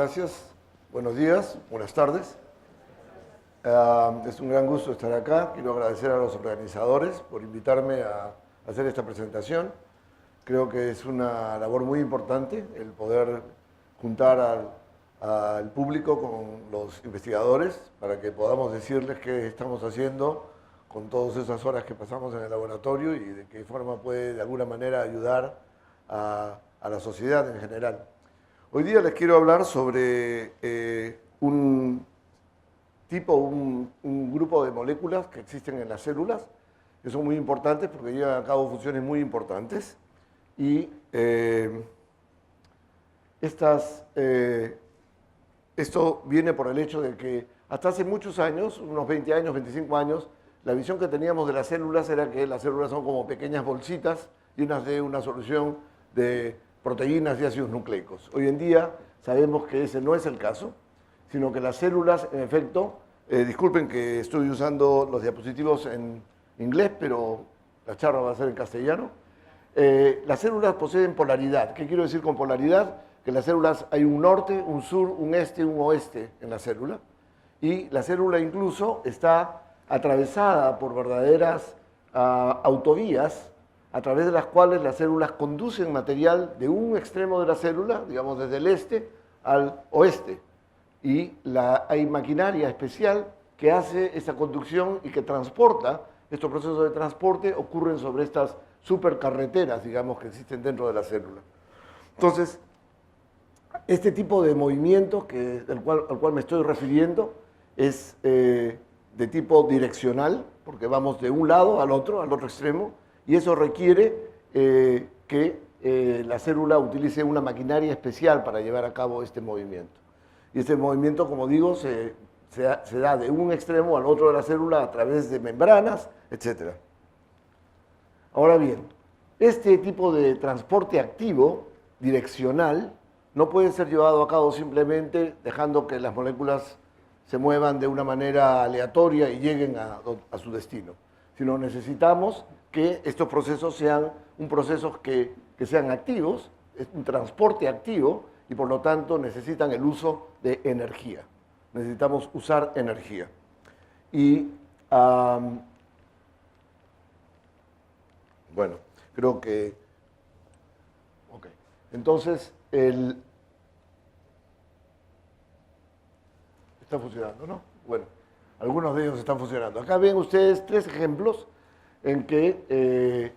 gracias. Buenos días, buenas tardes. Es un gran gusto estar acá. Quiero agradecer a los organizadores por invitarme a hacer esta presentación. Creo que es una labor muy importante el poder juntar al público con los investigadores para que podamos decirles qué estamos haciendo con todas esas horas que pasamos en el laboratorio y de qué forma puede de alguna manera ayudar a la sociedad en general. Hoy día les quiero hablar sobre un grupo de moléculas que existen en las células, que son muy importantes porque llevan a cabo funciones muy importantes. Y esto viene por el hecho de que hasta hace muchos años, unos 20 años, 25 años, la visión que teníamos de las células era que las células son como pequeñas bolsitas llenas de una solución de proteínas y ácidos nucleicos. Hoy en día sabemos que ese no es el caso, sino que las células, en efecto, disculpen que estoy usando los diapositivos en inglés, pero la charla va a ser en castellano. Las células poseen polaridad. ¿Qué quiero decir con polaridad? Que en las células hay un norte, un sur, un este, un oeste en la célula. Y la célula incluso está atravesada por verdaderas autovías a través de las cuales las células conducen material de un extremo de la célula, digamos desde el este al oeste. Y hay maquinaria especial que hace esa conducción y que transporta. Estos procesos de transporte ocurren sobre estas supercarreteras, digamos, que existen dentro de la célula. Entonces, este tipo de movimiento al cual me estoy refiriendo es de tipo direccional, porque vamos de un lado al otro extremo, y eso requiere que la célula utilice una maquinaria especial para llevar a cabo este movimiento. Y este movimiento, como digo, se da de un extremo al otro de la célula a través de membranas, etc. Ahora bien, este tipo de transporte activo, direccional, no puede ser llevado a cabo simplemente dejando que las moléculas se muevan de una manera aleatoria y lleguen a su destino, sino necesitamos que estos procesos sean procesos que sean activos, es un transporte activo, y por lo tanto necesitan el uso de energía. Necesitamos usar energía. Y bueno, creo que... Ok. Entonces, está funcionando, ¿no? Bueno, algunos de ellos están funcionando. Acá ven ustedes 3 ejemplos en que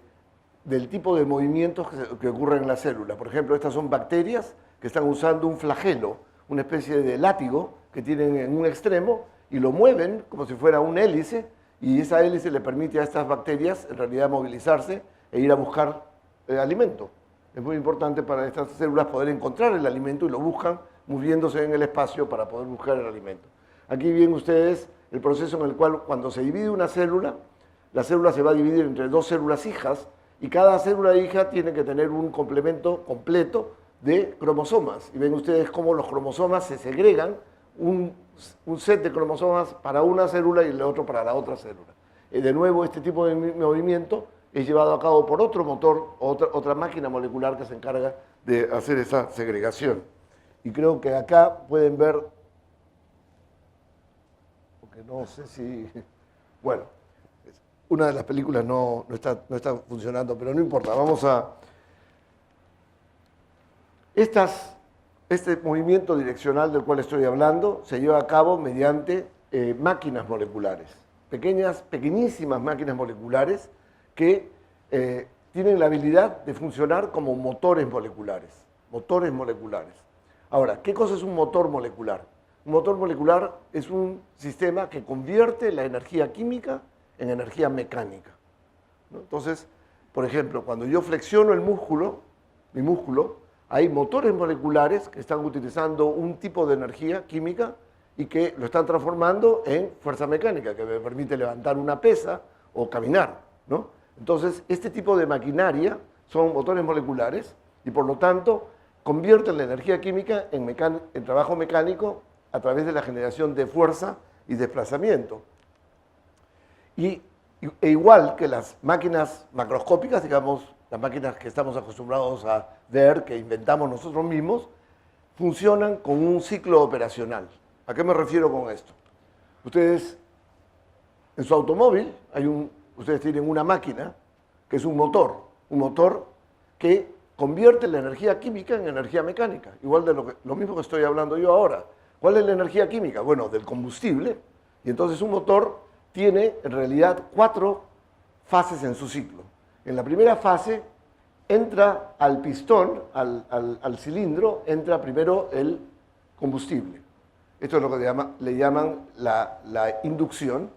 del tipo de movimientos que ocurren en la célula. Por ejemplo, estas son bacterias que están usando un flagelo, una especie de látigo que tienen en un extremo y lo mueven como si fuera un hélice, y esa hélice le permite a estas bacterias en realidad movilizarse e ir a buscar alimento. Es muy importante para estas células poder encontrar el alimento y lo buscan moviéndose en el espacio para poder buscar el alimento. Aquí ven ustedes el proceso en el cual cuando se divide una célula, la célula se va a dividir entre 2 células hijas y cada célula hija tiene que tener un complemento completo de cromosomas. Y ven ustedes cómo los cromosomas se segregan, un set de cromosomas para una célula y el otro para la otra célula. De nuevo, este tipo de movimiento es llevado a cabo por otro motor, otra máquina molecular que se encarga de hacer esa segregación. Y creo que acá pueden ver, porque no sé si... Bueno, una de las películas no está funcionando, pero no importa, vamos a... Este movimiento direccional del cual estoy hablando se lleva a cabo mediante máquinas moleculares, pequeñísimas máquinas moleculares que tienen la habilidad de funcionar como motores moleculares. Ahora, ¿qué cosa es un motor molecular? Un motor molecular es un sistema que convierte la energía química en energía mecánica, ¿no? Entonces, por ejemplo, cuando yo flexiono mi músculo, hay motores moleculares que están utilizando un tipo de energía química y que lo están transformando en fuerza mecánica, que me permite levantar una pesa o caminar, ¿no? Entonces, este tipo de maquinaria son motores moleculares y por lo tanto convierten la energía química en trabajo mecánico a través de la generación de fuerza y desplazamiento. E igual que las máquinas macroscópicas, digamos, las máquinas que estamos acostumbrados a ver, que inventamos nosotros mismos, funcionan con un ciclo operacional. ¿A qué me refiero con esto? Ustedes, en su automóvil, ustedes tienen una máquina que es un motor que convierte la energía química en energía mecánica, igual de lo mismo que estoy hablando yo ahora. ¿Cuál es la energía química? Bueno, del combustible, y entonces un motor tiene en realidad 4 fases en su ciclo. En la primera fase entra al pistón, al cilindro, entra primero el combustible. Esto es lo que le llaman la inducción.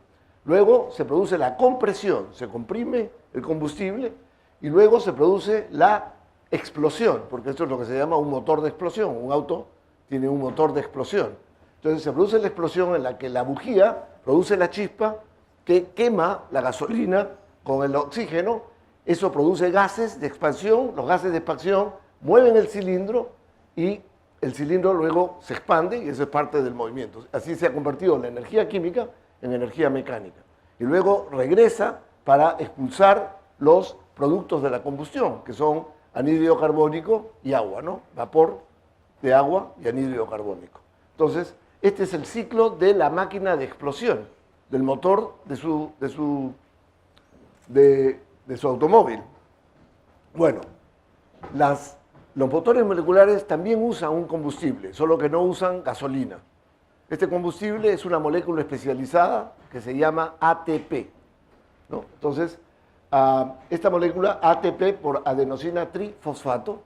Luego se produce la compresión, se comprime el combustible y luego se produce la explosión, porque esto es lo que se llama un motor de explosión. Un auto tiene un motor de explosión. Entonces se produce la explosión en la que la bujía produce la chispa que quema la gasolina con el oxígeno. Eso produce gases de expansión. Los gases de expansión mueven el cilindro y el cilindro luego se expande y eso es parte del movimiento. Así se ha convertido la energía química en energía mecánica. Y luego regresa para expulsar los productos de la combustión, que son anhídrido carbónico y agua, ¿no? Vapor de agua y anhídrido carbónico. Entonces, este es el ciclo de la máquina de explosión, del motor de su automóvil. Bueno, los motores moleculares también usan un combustible, solo que no usan gasolina. Este combustible es una molécula especializada que se llama ATP, ¿no? Entonces, esta molécula ATP por adenosina trifosfato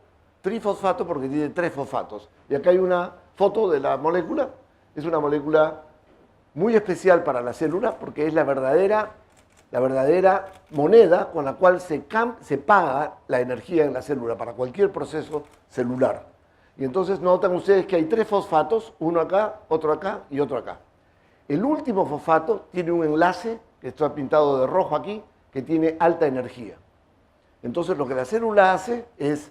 porque tiene 3 fosfatos. Y acá hay una foto de la molécula. Es una molécula muy especial para la célula porque es la verdadera moneda con la cual se paga la energía en la célula para cualquier proceso celular. Y entonces notan ustedes que hay 3 fosfatos, uno acá, otro acá y otro acá. El último fosfato tiene un enlace, que está pintado de rojo aquí, que tiene alta energía. Entonces lo que la célula hace es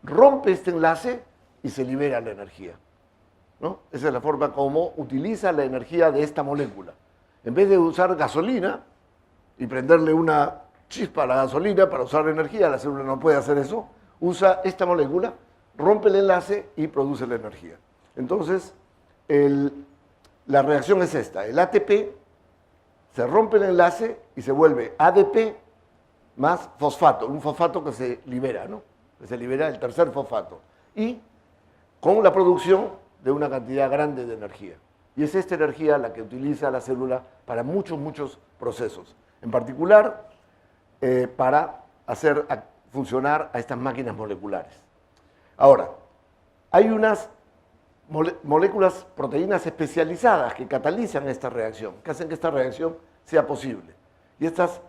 rompe este enlace y se libera la energía, ¿no? Esa es la forma como utiliza la energía de esta molécula. En vez de usar gasolina y prenderle una chispa a la gasolina para usar energía, la célula no puede hacer eso, usa esta molécula, rompe el enlace y produce la energía. Entonces, la reacción es esta. El ATP se rompe el enlace y se vuelve ADP más fosfato, un fosfato que se libera, ¿no? Que se libera el tercer fosfato. Y con la producción de una cantidad grande de energía. Y es esta energía la que utiliza la célula para muchos procesos. En particular, para hacer funcionar a estas máquinas moleculares. Ahora, hay unas moléculas, proteínas especializadas que catalizan esta reacción, que hacen que esta reacción sea posible. Y estas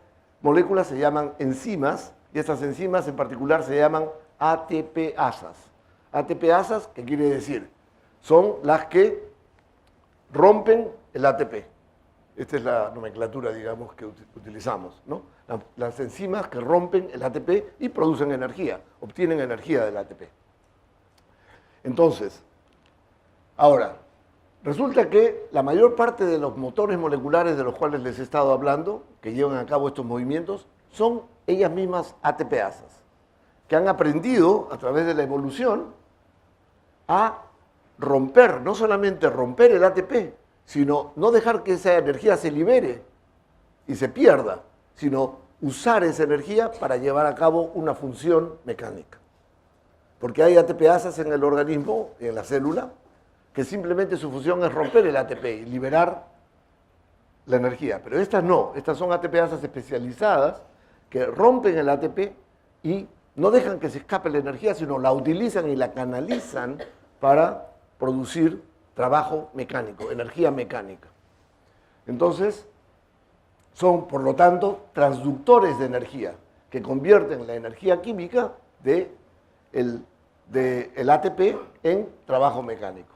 moléculas se llaman enzimas, y estas enzimas en particular se llaman ATPasas. ATPasas, ¿qué quiere decir? Son las que rompen el ATP. Esta es la nomenclatura, digamos, que utilizamos, ¿no? Las enzimas que rompen el ATP y producen energía, obtienen energía del ATP. Entonces, ahora, resulta que la mayor parte de los motores moleculares de los cuales les he estado hablando, que llevan a cabo estos movimientos, son ellas mismas ATPasas, que han aprendido a través de la evolución a romper, no solamente romper el ATP, sino no dejar que esa energía se libere y se pierda, sino usar esa energía para llevar a cabo una función mecánica. Porque hay ATPasas en el organismo, en la célula, que simplemente su función es romper el ATP y liberar la energía. Pero estas no, estas son ATPasas especializadas que rompen el ATP y no dejan que se escape la energía, sino la utilizan y la canalizan para producir trabajo mecánico, energía mecánica. Entonces, son, por lo tanto, transductores de energía que convierten la energía química del ATP en trabajo mecánico,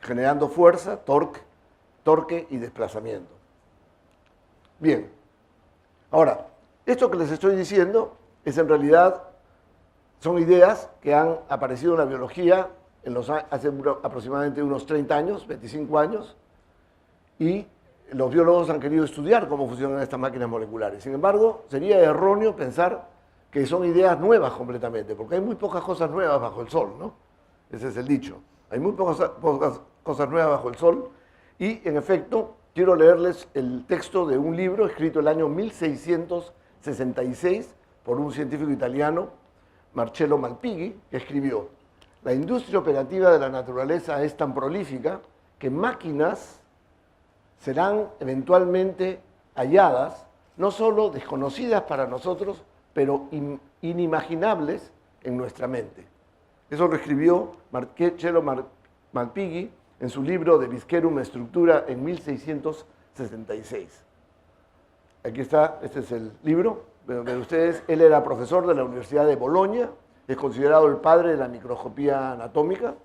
generando fuerza, torque y desplazamiento. Bien, ahora, esto que les estoy diciendo es en realidad, son ideas que han aparecido en la biología hace aproximadamente unos 30 años, 25 años, y los biólogos han querido estudiar cómo funcionan estas máquinas moleculares. Sin embargo, sería erróneo pensar que son ideas nuevas completamente, porque hay muy pocas cosas nuevas bajo el sol, ¿no? Ese es el dicho. Hay muy pocas cosas nuevas bajo el sol. Y, en efecto, quiero leerles el texto de un libro escrito el año 1666 por un científico italiano, Marcello Malpighi, que escribió: la industria operativa de la naturaleza es tan prolífica que máquinas serán eventualmente halladas, no solo desconocidas para nosotros, pero inimaginables en nuestra mente. Eso lo escribió Marcello Malpighi en su libro De Viscerum Structura en 1666. Aquí está, este es el libro. Ven ustedes, él era profesor de la Universidad de Bolonia, es considerado el padre de la microscopía anatómica,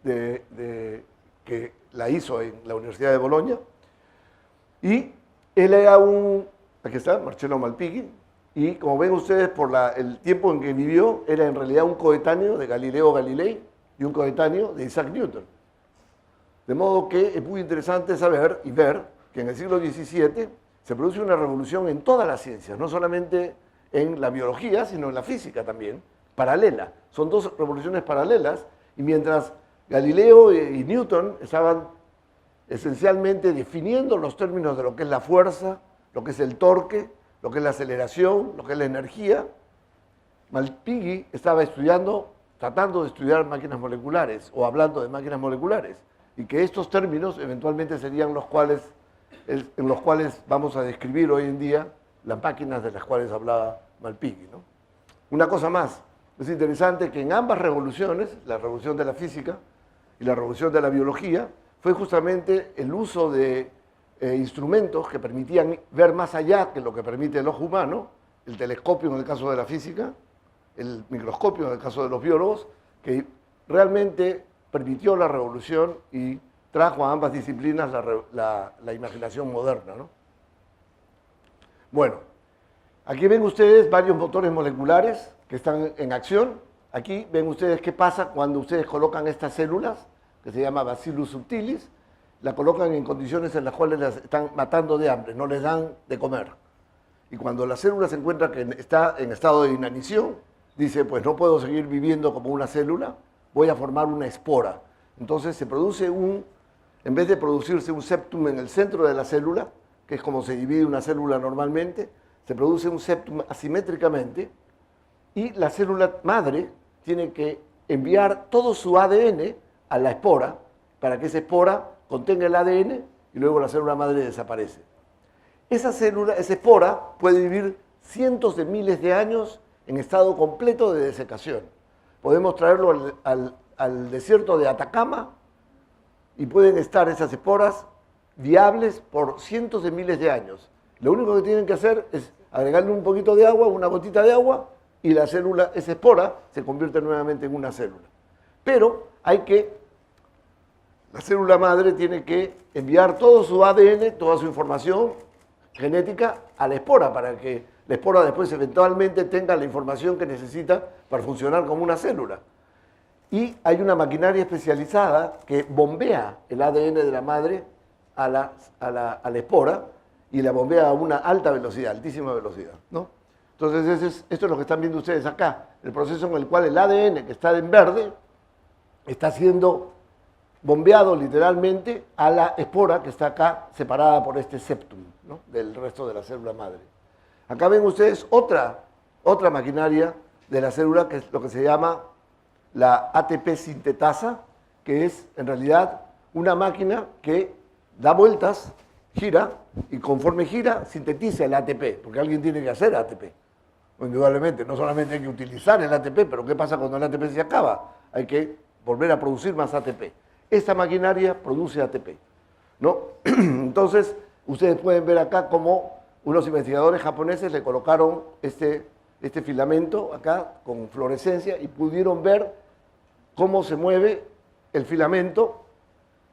que la hizo en la Universidad de Bolonia. Y él era aquí está, Marcello Malpighi, y como ven ustedes, por el tiempo en que vivió, era en realidad un coetáneo de Galileo Galilei y un coetáneo de Isaac Newton. De modo que es muy interesante saber y ver que en el siglo XVII se produce una revolución en todas las ciencias, no solamente en la biología, sino en la física también, paralela. Son dos revoluciones paralelas, y mientras Galileo y Newton estaban esencialmente definiendo los términos de lo que es la fuerza, lo que es el torque, lo que es la aceleración, lo que es la energía, Malpighi estaba tratando de estudiar máquinas moleculares, o hablando de máquinas moleculares, y que estos términos eventualmente serían en los cuales vamos a describir hoy en día las máquinas de las cuales hablaba Malpighi, ¿no? Una cosa más, es interesante que en ambas revoluciones, la revolución de la física y la revolución de la biología, fue justamente el uso de instrumentos que permitían ver más allá que lo que permite el ojo humano, el telescopio en el caso de la física, el microscopio en el caso de los biólogos, que realmente permitió la revolución y trajo a ambas disciplinas la imaginación moderna, ¿no? Bueno, aquí ven ustedes varios motores moleculares que están en acción. Aquí ven ustedes qué pasa cuando ustedes colocan estas células, que se llama Bacillus subtilis, la colocan en condiciones en las cuales las están matando de hambre, no les dan de comer. Y cuando la célula se encuentra que está en estado de inanición, dice, pues no puedo seguir viviendo como una célula, voy a formar una espora. Entonces se produce en vez de producirse un septum en el centro de la célula, que es como se divide una célula normalmente, se produce un septum asimétricamente, y la célula madre tiene que enviar todo su ADN a la espora, para que esa espora contenga el ADN y luego la célula madre desaparece. Esa espora puede vivir cientos de miles de años en estado completo de desecación. Podemos traerlo al desierto de Atacama y pueden estar esas esporas viables por cientos de miles de años. Lo único que tienen que hacer es agregarle un poquito de agua, una gotita de agua, y la célula, esa espora, se convierte nuevamente en una célula. Pero la célula madre tiene que enviar todo su ADN, toda su información genética a la espora, para que la espora después eventualmente tenga la información que necesita para funcionar como una célula. Y hay una maquinaria especializada que bombea el ADN de la madre a la espora, y la bombea a una alta velocidad, altísima velocidad, ¿no? Entonces esto es lo que están viendo ustedes acá, el proceso en el cual el ADN que está en verde está siendo bombeado literalmente a la espora que está acá separada por este septum, ¿no?, del resto de la célula madre. Acá ven ustedes otra maquinaria de la célula, que es lo que se llama la ATP sintetasa, que es en realidad una máquina que da vueltas, gira, y conforme gira sintetiza el ATP, porque alguien tiene que hacer ATP. Indudablemente, no solamente hay que utilizar el ATP, pero ¿qué pasa cuando el ATP se acaba? Hay que volver a producir más ATP. Esta maquinaria produce ATP, ¿no? Entonces, ustedes pueden ver acá cómo unos investigadores japoneses le colocaron este filamento acá con fluorescencia y pudieron ver cómo se mueve el filamento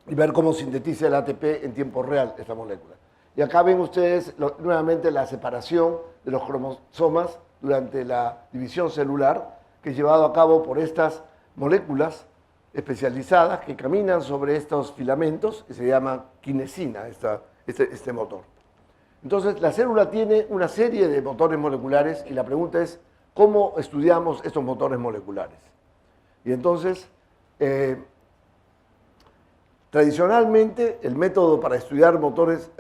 y ver cómo sintetiza el ATP en tiempo real esta molécula. Y acá ven ustedes nuevamente la separación de los cromosomas durante la división celular, que es llevado a cabo por estas moléculas especializadas que caminan sobre estos filamentos, que se llama kinesina, este motor. Entonces, la célula tiene una serie de motores moleculares y la pregunta es, ¿cómo estudiamos estos motores moleculares? Y entonces, Tradicionalmente, el método para estudiar motores,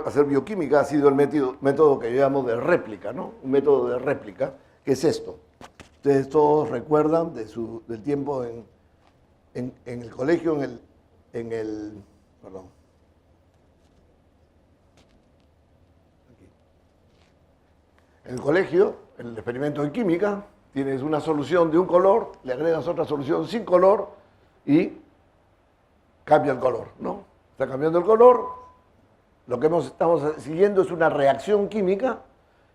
hacer bioquímica, ha sido el método que llamamos de réplica, ¿no? Un método de réplica, que es esto. Ustedes todos recuerdan del tiempo en el colegio, perdón. Aquí. En el colegio, en el experimento de química, tienes una solución de un color, le agregas otra solución sin color y cambia el color, ¿no? Está cambiando el color, lo que estamos siguiendo es una reacción química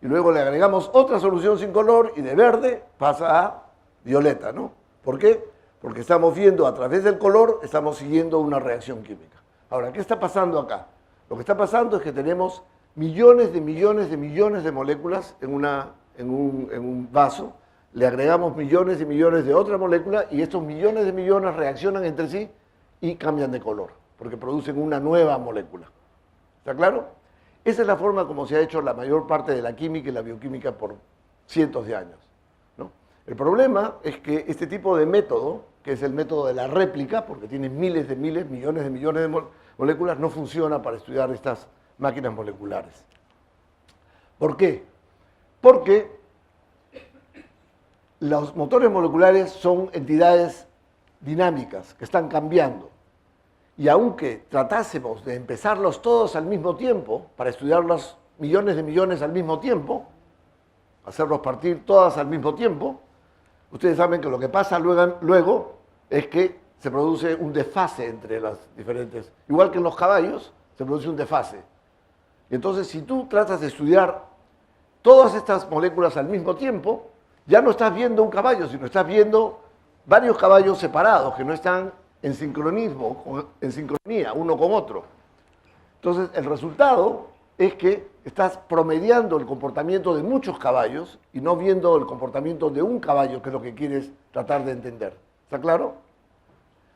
y luego le agregamos otra solución sin color y de verde pasa a violeta, ¿no? ¿Por qué? Porque estamos viendo a través del color, estamos siguiendo una reacción química. Ahora, ¿qué está pasando acá? Lo que está pasando es que tenemos millones de millones de millones de moléculas en un vaso, le agregamos millones y millones de otras moléculas y estos millones de millones reaccionan entre sí y cambian de color, porque producen una nueva molécula. ¿Está claro? Esa es la forma como se ha hecho la mayor parte de la química y la bioquímica por cientos de años, ¿no? El problema es que este tipo de método, que es el método de la réplica, porque tiene miles, millones de moléculas, no funciona para estudiar estas máquinas moleculares. ¿Por qué? Porque los motores moleculares son entidades dinámicas que están cambiando. Y aunque tratásemos de empezarlos todos al mismo tiempo, para estudiarlos millones de millones al mismo tiempo, hacerlos partir todas al mismo tiempo, ustedes saben que lo que pasa luego es que se produce un desfase entre las diferentes, igual que en los caballos, se produce un desfase. Y entonces, si tú tratas de estudiar todas estas moléculas al mismo tiempo, ya no estás viendo un caballo, sino estás viendo varios caballos separados que no están en sincronismo, en sincronía uno con otro. Entonces, el resultado es que estás promediando el comportamiento de muchos caballos y no viendo el comportamiento de un caballo, que es lo que quieres tratar de entender. ¿Está claro?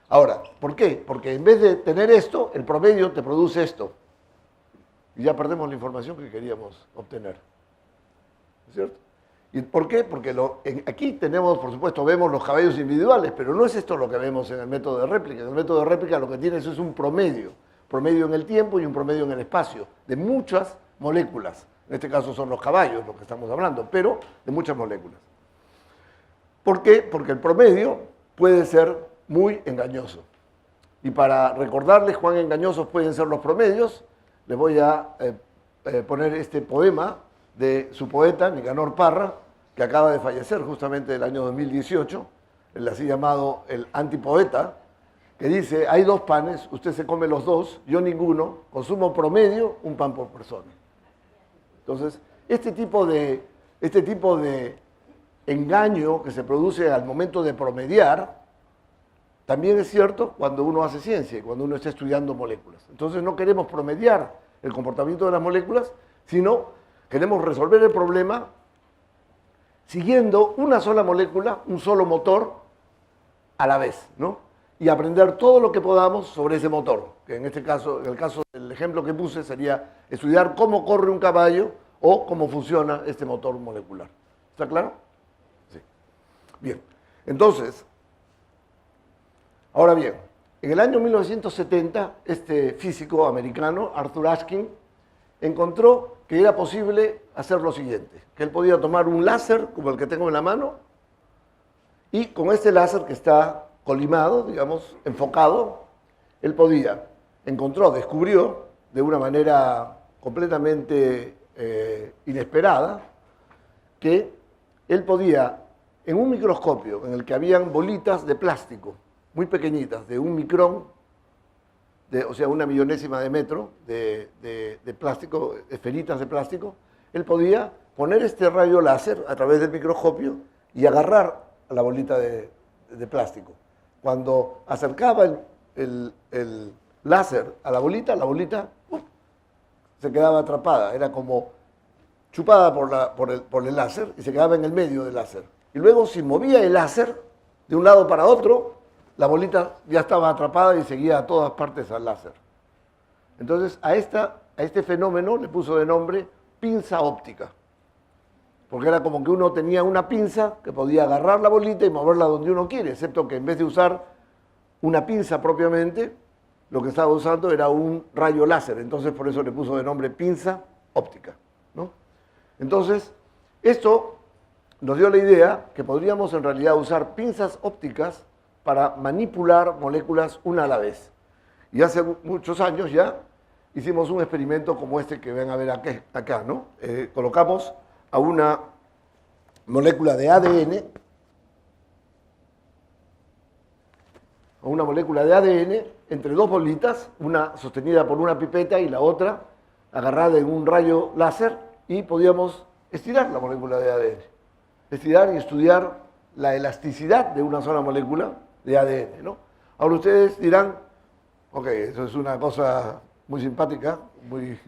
Ahora, ¿por qué? Porque en vez de tener esto, el promedio te produce esto. Y ya perdemos la información que queríamos obtener. ¿Es cierto? ¿Y por qué? Porque aquí tenemos, por supuesto, vemos los caballos individuales, pero no es esto lo que vemos en el método de réplica. En el método de réplica lo que tienes es un promedio en el tiempo y un promedio en el espacio, de muchas moléculas. En este caso son los caballos los que estamos hablando, pero de muchas moléculas. ¿Por qué? Porque el promedio puede ser muy engañoso. Y para recordarles cuán engañosos pueden ser los promedios, les voy a poner este poema de su poeta, Nicanor Parra, que acaba de fallecer justamente el año 2018, el así llamado el antipoeta, que dice: hay dos panes, usted se come los dos, yo ninguno, consumo promedio, un pan por persona. Entonces, este tipo de engaño que se produce al momento de promediar, también es cierto cuando uno hace ciencia, cuando uno está estudiando moléculas. Entonces no queremos promediar el comportamiento de las moléculas, sino queremos resolver el problema siguiendo una sola molécula, un solo motor a la vez, ¿no? Y aprender todo lo que podamos sobre ese motor, que en este caso, en el caso del ejemplo que puse, sería estudiar cómo corre un caballo o cómo funciona este motor molecular. ¿Está claro? Sí. Bien. Entonces, ahora bien, en el año 1970, este físico americano, Arthur Ashkin, encontró que era posible hacer lo siguiente, que él podía tomar un láser, como el que tengo en la mano, y con este láser que está colimado, digamos, enfocado, él descubrió de una manera completamente inesperada, que él podía, en un microscopio en el que habían bolitas de plástico, muy pequeñitas, de 1 micrón, o sea, 1/1000ª de metro de plástico, esferitas de plástico, él podía poner este rayo láser a través del microscopio y agarrar a la bolita de plástico. Cuando acercaba el láser a la bolita se quedaba atrapada, era como chupada por el láser y se quedaba en el medio del láser. Y luego, si movía el láser de un lado para otro, la bolita ya estaba atrapada y seguía a todas partes al láser. Entonces, a este fenómeno le puso de nombre pinza óptica, porque era como que uno tenía una pinza que podía agarrar la bolita y moverla donde uno quiere, excepto que en vez de usar una pinza propiamente, lo que estaba usando era un rayo láser, entonces por eso le puso de nombre pinza óptica, ¿no? Entonces, esto nos dio la idea que podríamos en realidad usar pinzas ópticas para manipular moléculas una a la vez. Y hace muchos años ya hicimos un experimento como este que ven a ver acá, ¿no? Colocamos a una molécula de ADN, entre dos bolitas, una sostenida por una pipeta y la otra agarrada en un rayo láser, y podíamos estirar la molécula de ADN. Estirar y estudiar la elasticidad de una sola molécula de ADN, ¿no? Ahora ustedes dirán, ok, eso es una cosa muy simpática, muy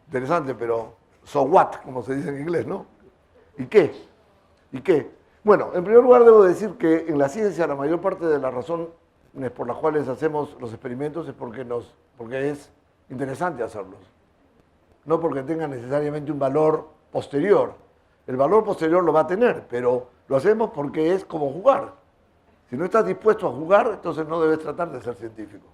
interesante, pero so what, como se dice en inglés, ¿no? ¿Y qué? ¿Y qué? Bueno, en primer lugar debo decir que en la ciencia la mayor parte de las razones por las cuales hacemos los experimentos es porque es interesante hacerlos. No porque tengan necesariamente un valor posterior. El valor posterior lo va a tener, pero lo hacemos porque es como jugar. Si no estás dispuesto a jugar, entonces no debes tratar de ser científico.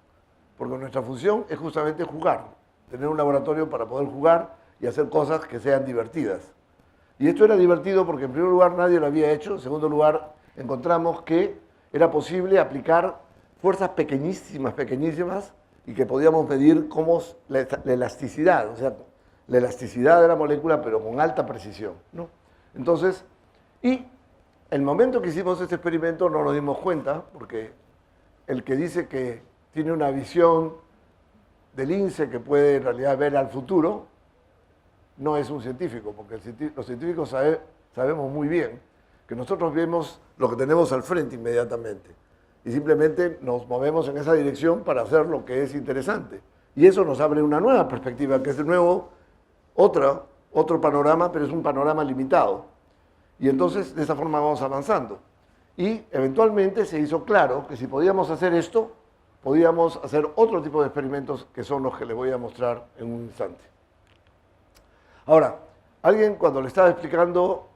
Porque nuestra función es justamente jugar, tener un laboratorio para poder jugar y hacer cosas que sean divertidas. Y esto era divertido porque en primer lugar nadie lo había hecho, en segundo lugar encontramos que era posible aplicar fuerzas pequeñísimas, pequeñísimas, y que podíamos medir cómo la elasticidad, o sea, la elasticidad de la molécula, pero con alta precisión, ¿no? Entonces, y el momento que hicimos este experimento no nos dimos cuenta, porque el que dice que tiene una visión del lince que puede en realidad ver al futuro, no es un científico, porque los científicos sabemos muy bien que nosotros vemos lo que tenemos al frente inmediatamente y simplemente nos movemos en esa dirección para hacer lo que es interesante. Y eso nos abre una nueva perspectiva, que es de nuevo otro panorama, pero es un panorama limitado. Y entonces de esa forma vamos avanzando. Y eventualmente se hizo claro que si podíamos hacer esto, podíamos hacer otro tipo de experimentos que son los que les voy a mostrar en un instante. Ahora, alguien cuando le estaba explicando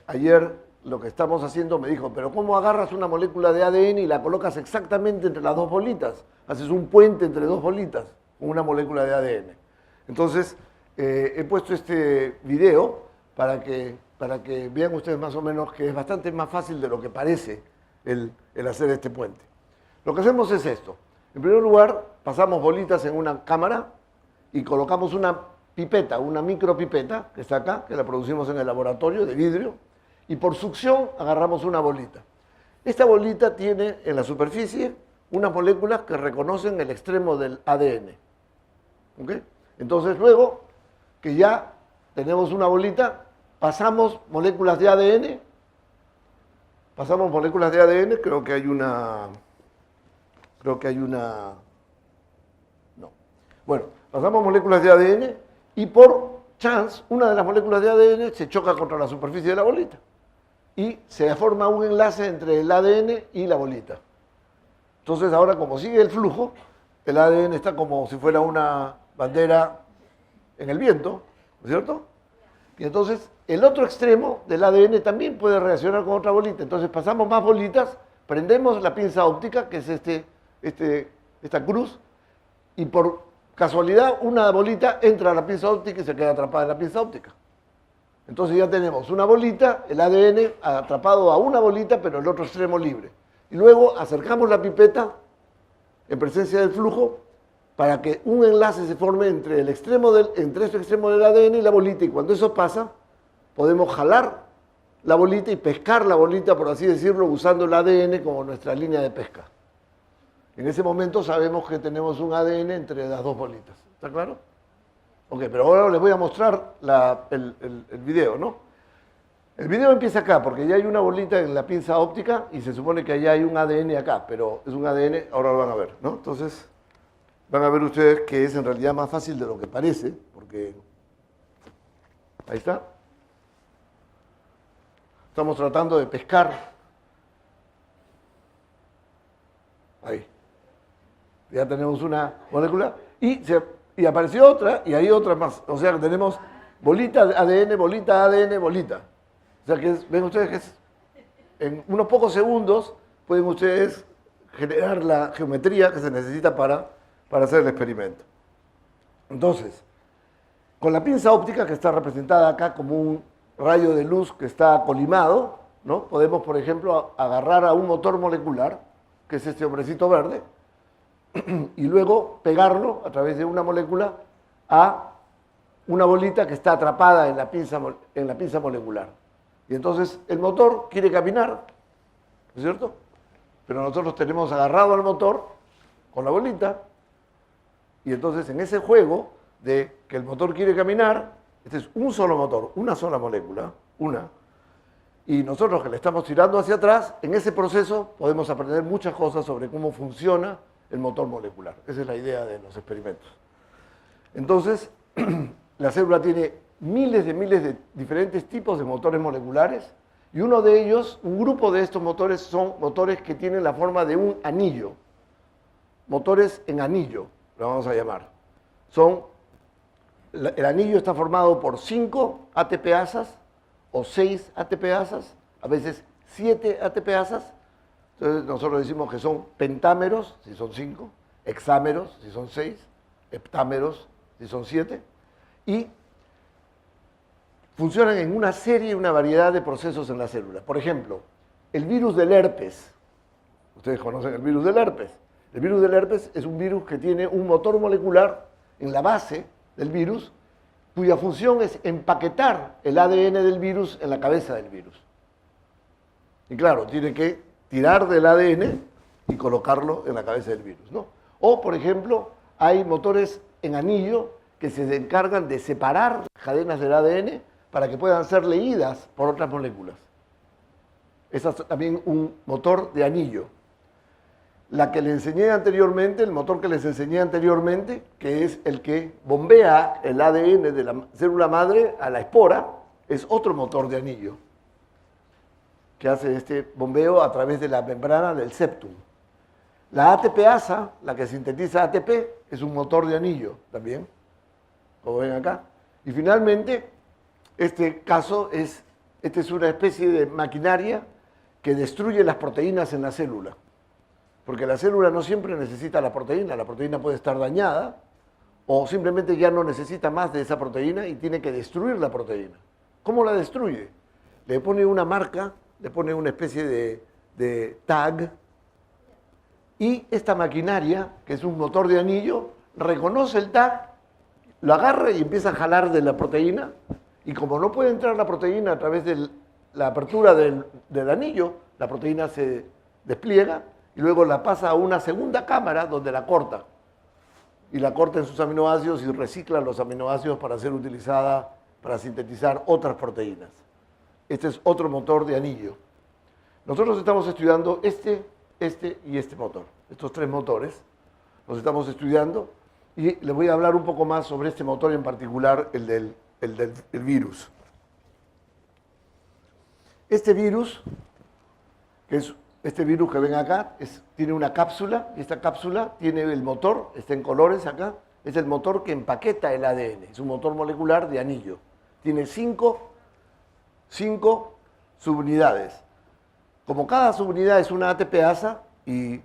ayer lo que estamos haciendo me dijo, pero ¿cómo agarras una molécula de ADN y la colocas exactamente entre las dos bolitas? Haces un puente entre dos bolitas con una molécula de ADN. Entonces, he puesto este video para que vean ustedes más o menos que es bastante más fácil de lo que parece el hacer este puente. Lo que hacemos es esto. En primer lugar, pasamos bolitas en una cámara y colocamos una pipeta, una micropipeta, que está acá, que la producimos en el laboratorio de vidrio, y por succión agarramos una bolita. Esta bolita tiene en la superficie unas moléculas que reconocen el extremo del ADN. ¿Ok? Entonces luego que ya tenemos una bolita, pasamos moléculas de ADN, creo que hay una, no. Bueno, pasamos moléculas de ADN y por chance una de las moléculas de ADN se choca contra la superficie de la bolita y se forma un enlace entre el ADN y la bolita. Entonces ahora, como sigue el flujo, el ADN está como si fuera una bandera en el viento, ¿no es cierto? Y entonces el otro extremo del ADN también puede reaccionar con otra bolita. Entonces pasamos más bolitas, prendemos la pinza óptica, que es esta cruz, y por casualidad una bolita entra a la pinza óptica y se queda atrapada en la pinza óptica. Entonces ya tenemos una bolita, el ADN atrapado a una bolita, pero el otro extremo libre. Y luego acercamos la pipeta en presencia del flujo para que un enlace se forme entre este extremo del ADN y la bolita. Y cuando eso pasa, podemos jalar la bolita y pescar la bolita, por así decirlo, usando el ADN como nuestra línea de pesca. En ese momento sabemos que tenemos un ADN entre las dos bolitas. ¿Está claro? Ok, pero ahora les voy a mostrar el video, ¿no? El video empieza acá, porque ya hay una bolita en la pinza óptica y se supone que allá hay un ADN acá, pero es un ADN, ahora lo van a ver, ¿no? Entonces, van a ver ustedes que es en realidad más fácil de lo que parece, porque ahí está. Estamos tratando de pescar. Ahí. Ya tenemos una molécula y apareció otra y hay otra más. O sea que tenemos bolita ADN, bolita ADN, bolita. O sea que ven ustedes que en unos pocos segundos pueden ustedes generar la geometría que se necesita para hacer el experimento. Entonces, con la pinza óptica, que está representada acá como un rayo de luz que está colimado, ¿no? Podemos, por ejemplo, agarrar a un motor molecular, que es este hombrecito verde, y luego pegarlo a través de una molécula a una bolita que está atrapada en la pinza molecular. Y entonces el motor quiere caminar, ¿no es cierto? Pero nosotros tenemos agarrado al motor con la bolita, y entonces en ese juego de que el motor quiere caminar, este es un solo motor, una sola molécula, y nosotros que le estamos tirando hacia atrás, en ese proceso podemos aprender muchas cosas sobre cómo funciona el motor molecular. Esa es la idea de los experimentos. Entonces, la célula tiene miles de diferentes tipos de motores moleculares, y uno de ellos, un grupo de estos motores, son motores que tienen la forma de un anillo. Motores en anillo, lo vamos a llamar. El anillo está formado por 5 ATPasas o 6 ATPasas, a veces 7 ATPasas. Entonces nosotros decimos que son pentámeros, si son 5, hexámeros, si son 6, heptámeros, si son 7, y funcionan en una serie, una variedad de procesos en la célula. Por ejemplo, el virus del herpes. Ustedes conocen el virus del herpes. El virus del herpes es un virus que tiene un motor molecular en la base del virus, cuya función es empaquetar el ADN del virus en la cabeza del virus. Y claro, tiene que tirar del ADN y colocarlo en la cabeza del virus, ¿no? O, por ejemplo, hay motores en anillo que se encargan de separar cadenas del ADN para que puedan ser leídas por otras moléculas. Ese es también un motor de anillo. La que le enseñé anteriormente, el motor que les enseñé anteriormente, que es el que bombea el ADN de la célula madre a la espora, es otro motor de anillo, que hace este bombeo a través de la membrana del septum. La ATPasa, la que sintetiza ATP, es un motor de anillo también, como ven acá. Y finalmente, esta es una especie de maquinaria que destruye las proteínas en la célula. Porque la célula no siempre necesita la proteína puede estar dañada o simplemente ya no necesita más de esa proteína y tiene que destruir la proteína. ¿Cómo la destruye? Le pone una marca, le pone una especie de tag, y esta maquinaria, que es un motor de anillo, reconoce el tag, lo agarra y empieza a jalar de la proteína, y como no puede entrar la proteína a través de la apertura del anillo, la proteína se despliega y luego la pasa a una segunda cámara donde la corta. Y la corta en sus aminoácidos y recicla los aminoácidos para ser utilizada para sintetizar otras proteínas. Este es otro motor de anillo. Nosotros estamos estudiando este y este motor. Estos 3 motores los estamos estudiando y les voy a hablar un poco más sobre este motor en particular, el del virus. Este virus, que es este virus que ven acá, tiene una cápsula, y esta cápsula tiene el motor, está en colores acá, es el motor que empaqueta el ADN, es un motor molecular de anillo. Tiene 5 subunidades. Como cada subunidad es una ATPasa y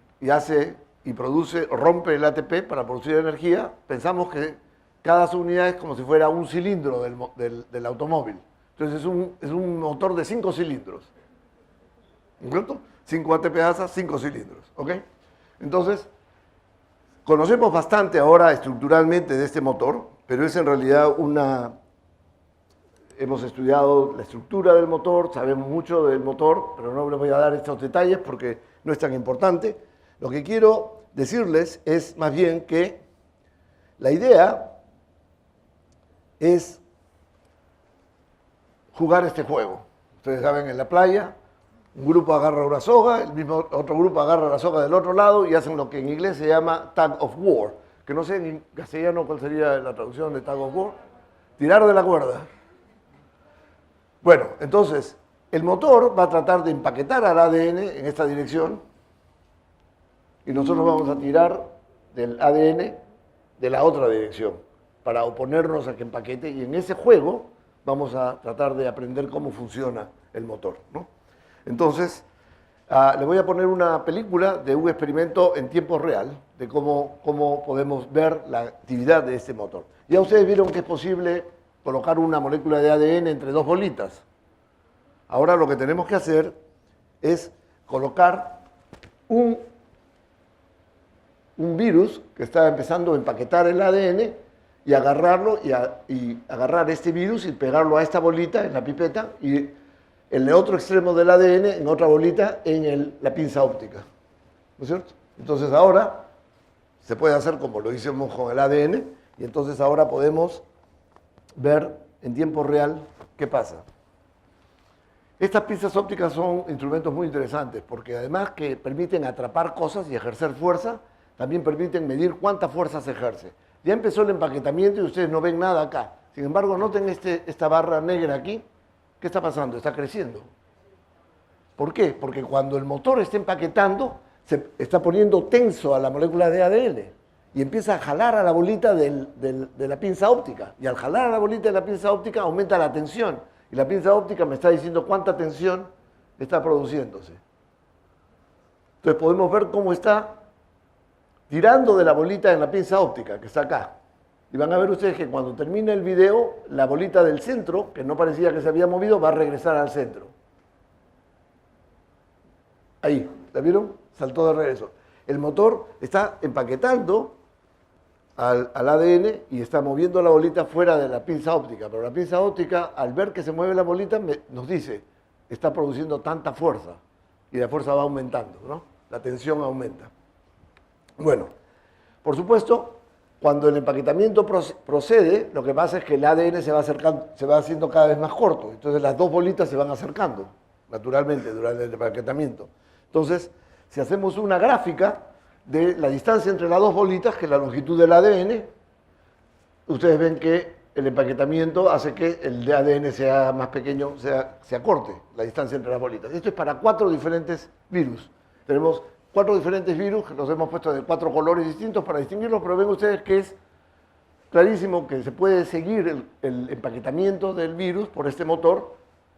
rompe el ATP para producir energía, pensamos que cada subunidad es como si fuera un cilindro del automóvil. Entonces es un motor de 5 cilindros. ¿Correcto? 5 ATPasas, 5 cilindros. ¿Ok? Entonces, conocemos bastante ahora estructuralmente de este motor, pero es en realidad hemos estudiado la estructura del motor, sabemos mucho del motor, pero no les voy a dar estos detalles porque no es tan importante. Lo que quiero decirles es más bien que la idea es jugar este juego. Ustedes saben, en la playa, un grupo agarra una soga, otro grupo agarra la soga del otro lado y hacen lo que en inglés se llama tag of war, que no sé en castellano cuál sería la traducción de tag of war, tirar de la cuerda. Bueno, entonces, el motor va a tratar de empaquetar al ADN en esta dirección y nosotros vamos a tirar del ADN de la otra dirección para oponernos a que empaquete, y en ese juego vamos a tratar de aprender cómo funciona el motor, ¿no? Entonces, Le voy a poner una película de un experimento en tiempo real, de cómo podemos ver la actividad de este motor. Ya ustedes vieron que es posible colocar una molécula de ADN entre dos bolitas. Ahora lo que tenemos que hacer es colocar un virus que está empezando a empaquetar el ADN y agarrarlo y agarrar este virus y pegarlo a esta bolita en la pipeta y en el otro extremo del ADN en otra bolita en la pinza óptica. ¿No es cierto? Entonces ahora se puede hacer como lo hicimos con el ADN y entonces ahora podemos ver en tiempo real qué pasa. Estas pinzas ópticas son instrumentos muy interesantes porque además que permiten atrapar cosas y ejercer fuerza, también permiten medir cuánta fuerza se ejerce. Ya empezó el empaquetamiento y ustedes no ven nada acá. Sin embargo, noten esta barra negra aquí. ¿Qué está pasando? Está creciendo. ¿Por qué? Porque cuando el motor está empaquetando, se está poniendo tenso a la molécula de ADN y empieza a jalar a la bolita de la pinza óptica. Y al jalar a la bolita de la pinza óptica aumenta la tensión. Y la pinza óptica me está diciendo cuánta tensión está produciéndose. Entonces podemos ver cómo está tirando de la bolita en la pinza óptica, que está acá. Y van a ver ustedes que cuando termine el video, la bolita del centro, que no parecía que se había movido, va a regresar al centro. Ahí, ¿la vieron? Saltó de regreso. El motor está empaquetando al ADN y está moviendo la bolita fuera de la pinza óptica. Pero la pinza óptica, al ver que se mueve la bolita, nos dice, está produciendo tanta fuerza. Y la fuerza va aumentando, ¿no? La tensión aumenta. Bueno, por supuesto, cuando el empaquetamiento procede, lo que pasa es que el ADN se va haciendo cada vez más corto. Entonces las dos bolitas se van acercando, naturalmente, durante el empaquetamiento. Entonces, si hacemos una gráfica de la distancia entre las dos bolitas, que es la longitud del ADN, ustedes ven que el empaquetamiento hace que el ADN sea más pequeño, se acorte la distancia entre las bolitas. Esto es para 4 diferentes virus. Tenemos 4 diferentes virus que los hemos puesto de 4 colores distintos para distinguirlos, pero ven ustedes que es clarísimo que se puede seguir el empaquetamiento del virus por este motor,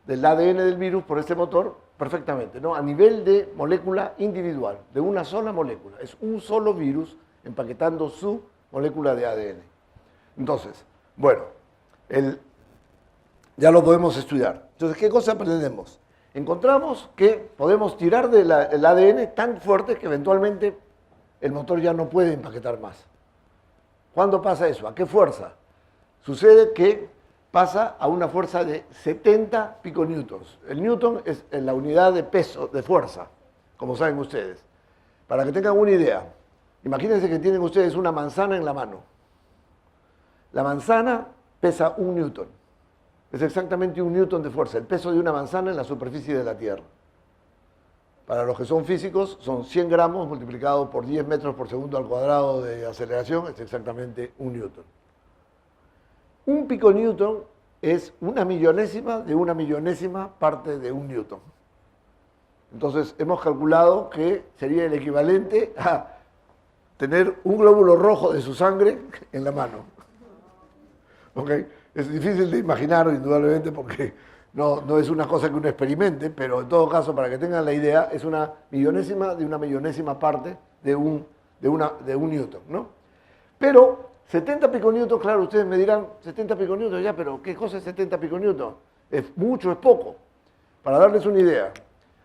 del ADN del virus por este motor, perfectamente, ¿no? A nivel de molécula individual, de una sola molécula. Es un solo virus empaquetando su molécula de ADN. Entonces, bueno, ya lo podemos estudiar. Entonces, ¿qué cosa aprendemos? Encontramos que podemos tirar del ADN tan fuerte que eventualmente el motor ya no puede empaquetar más. ¿Cuándo pasa eso? ¿A qué fuerza? Sucede que pasa a una fuerza de 70 piconewtons. El newton es la unidad de peso, de fuerza, como saben ustedes. Para que tengan una idea, imagínense que tienen ustedes una manzana en la mano. La manzana pesa 1 newton. Es exactamente 1 newton de fuerza, el peso de una manzana en la superficie de la Tierra. Para los que son físicos, son 100 gramos multiplicado por 10 metros por segundo al cuadrado de aceleración, es exactamente 1 newton. Un piconewton es una millonésima de una millonésima parte de 1 newton. Entonces, hemos calculado que sería el equivalente a tener un glóbulo rojo de su sangre en la mano. ¿Ok? Es difícil de imaginar, indudablemente, porque no es una cosa que uno experimente, pero en todo caso, para que tengan la idea, es una millonésima de una millonésima parte de un newton, ¿no? Pero 70 piconewtons, claro, ustedes me dirán, 70 piconewtons ya, pero ¿qué cosa es 70 piconewtons? ¿Es mucho, es poco? Para darles una idea,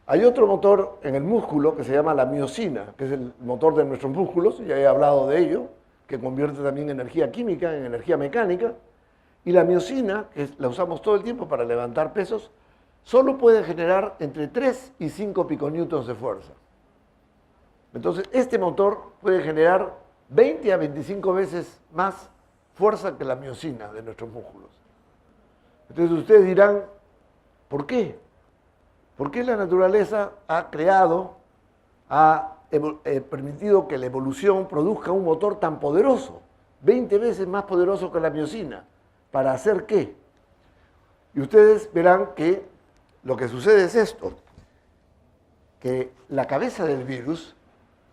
hay otro motor en el músculo que se llama la miosina, que es el motor de nuestros músculos, ya he hablado de ello, que convierte también energía química en energía mecánica. Y la miosina, que la usamos todo el tiempo para levantar pesos, solo puede generar entre 3 y 5 piconewtons de fuerza. Entonces, este motor puede generar 20 a 25 veces más fuerza que la miosina de nuestros músculos. Entonces, ustedes dirán, ¿por qué? ¿Por qué la naturaleza ha permitido que la evolución produzca un motor tan poderoso, 20 veces más poderoso que la miosina? ¿Para hacer qué? Y ustedes verán que lo que sucede es esto, que la cabeza del virus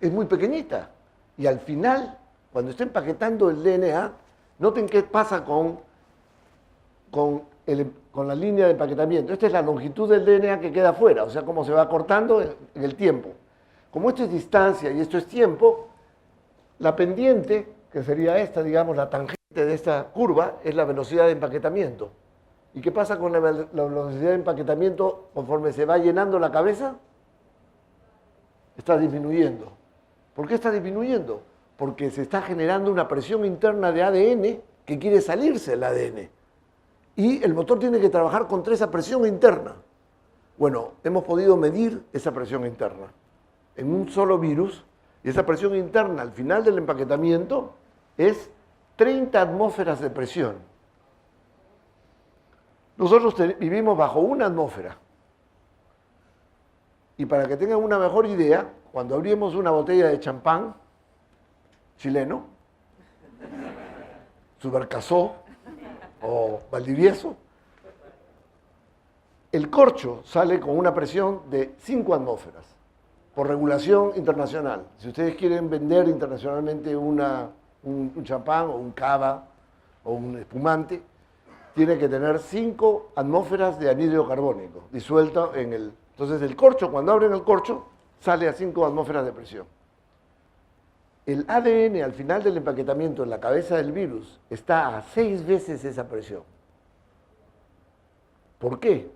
es muy pequeñita y al final, cuando está empaquetando el DNA, noten qué pasa con con la línea de empaquetamiento. Esta es la longitud del DNA que queda afuera, o sea, cómo se va cortando en el tiempo. Como esto es distancia y esto es tiempo, la pendiente, que sería esta, digamos, la tangente de esta curva, es la velocidad de empaquetamiento. ¿Y qué pasa con la velocidad de empaquetamiento conforme se va llenando la cabeza? Está disminuyendo. ¿Por qué está disminuyendo? Porque se está generando una presión interna de ADN que quiere salirse del ADN. Y el motor tiene que trabajar contra esa presión interna. Bueno, hemos podido medir esa presión interna en un solo virus, y esa presión interna al final del empaquetamiento es 30 atmósferas de presión. Nosotros vivimos bajo una atmósfera. Y para que tengan una mejor idea, cuando abrimos una botella de champán chileno, Subercasó o Valdivieso, el corcho sale con una presión de 5 atmósferas, por regulación internacional. Si ustedes quieren vender internacionalmente un champán o un cava o un espumante, tiene que tener 5 atmósferas de anhídrido carbónico disuelto en el... Entonces el corcho, cuando abren el corcho, sale a 5 atmósferas de presión. El ADN al final del empaquetamiento en la cabeza del virus está a 6 veces esa presión. ¿Por qué?